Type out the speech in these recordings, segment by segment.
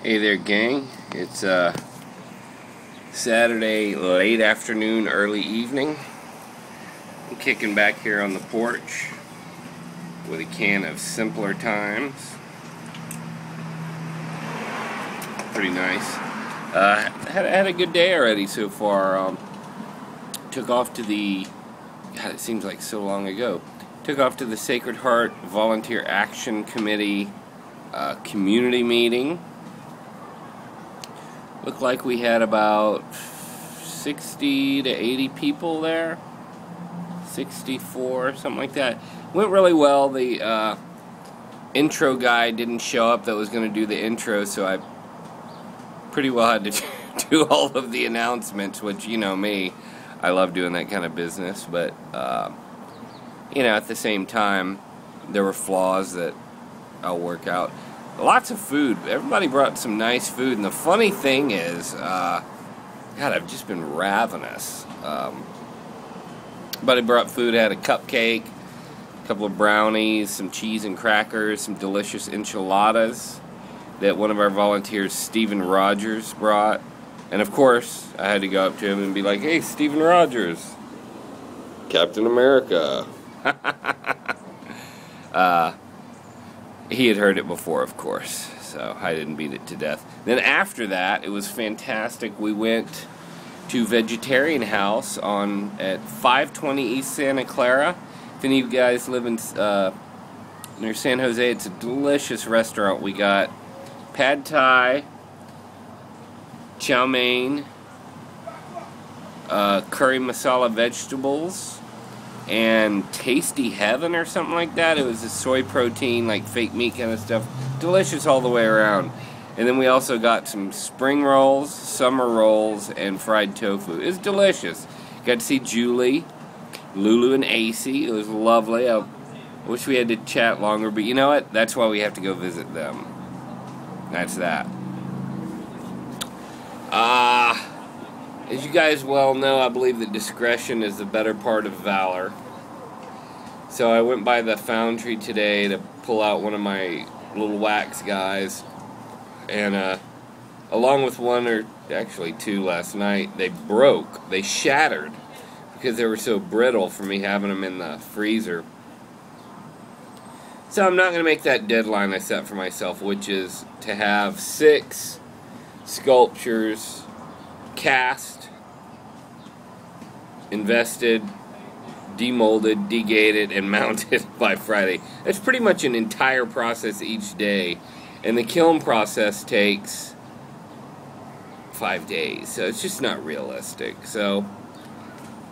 Hey there, gang. It's Saturday late afternoon, early evening. I'm kicking back here on the porch with a can of Simpler Times. Pretty nice. Had a good day already so far. Took off to the, God, it seems like so long ago. Took off to the Sacred Heart Volunteer Action Committee community meeting. Looked like we had about 60 to 80 people there. 64, something like that. Went really well. The intro guy didn't show up that was going to do the intro, so I pretty well had to do all of the announcements, which, you know me, I love doing that kind of business. But, you know, at the same time, there were flaws that I'll work out. Lots of food. Everybody brought some nice food, and the funny thing is, God, I've just been ravenous. Everybody brought food. I had a cupcake, a couple of brownies, some cheese and crackers, some delicious enchiladas that one of our volunteers, Stephen Rogers, brought. And of course, I had to go up to him and be like, "Hey, Stephen Rogers, Captain America." He had heard it before, of course, so I didn't beat it to death. Then after that, it was fantastic. We went to Vegetarian House at 520 East Santa Clara. If any of you guys live in near San Jose, it's a delicious restaurant. We got pad thai, chow mein, curry masala vegetables, and Tasty Heaven or something like that. It was a soy protein, like fake meat kind of stuff. Delicious all the way around. And then we also got some spring rolls, summer rolls, and fried tofu. It was delicious. Got to see Julie, Lulu, and AC. It was lovely. I wish we had to chat longer, but you know what? That's why we have to go visit them. That's that. As you guys well know, I believe that discretion is the better part of valor. So I went by the foundry today to pull out one of my little wax guys, and along with one or actually two last night, they shattered because they were so brittle from me having them in the freezer. So I'm not going to make that deadline I set for myself, which is to have 6 sculptures cast, invested, demolded, degated, and mounted by Friday. That's pretty much an entire process each day, and the kiln process takes 5 days, so it's just not realistic. So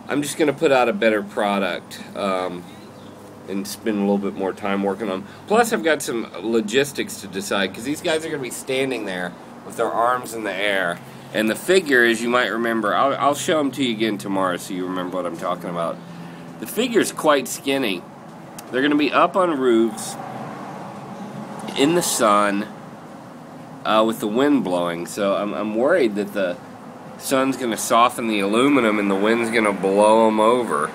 I'm just going to put out a better product and spend a little bit more time working on. Plus, I've got some logistics to decide, because these guys are going to be standing there with their arms in the air. And the figure, as you might remember, I'll show them to you again tomorrow so you remember what I'm talking about. The figure's quite skinny. They're going to be up on roofs in the sun with the wind blowing. So I'm worried that the sun's going to soften the aluminum and the wind's going to blow them over.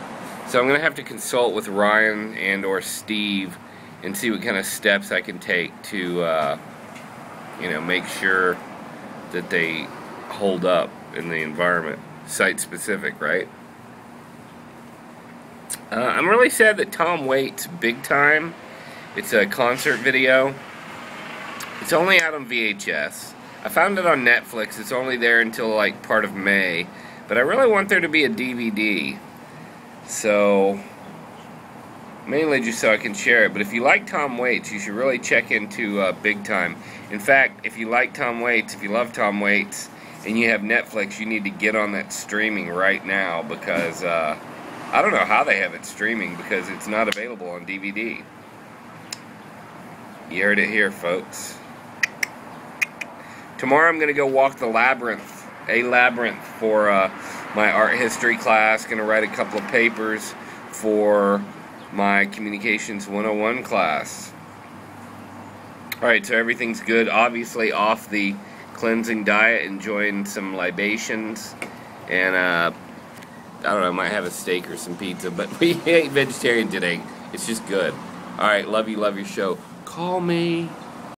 So I'm going to have to consult with Ryan and or Steve and see what kind of steps I can take to make sure that they hold up in the environment. Site specific, right? I'm really sad that Tom Waits Big Time, it's a concert video. It's only out on VHS. I found it on Netflix. It's only there until like part of May, but I really want there to be a DVD. So mainly just so I can share it. But if you like Tom Waits, you should really check into Big Time. In fact, if you like Tom Waits, if you love Tom Waits, and you have Netflix, you need to get on that streaming right now, because I don't know how they have it streaming, because it's not available on DVD. You heard it here, folks. Tomorrow I'm going to go walk the labyrinth, for my art history class. Going to write a couple of papers for my Communications 101 class. Alright, so everything's good. Obviously off the cleansing diet, enjoying some libations, and I don't know, might have a steak or some pizza, but we ate vegetarian today. It's just good. Alright, love you, love your show. Call me.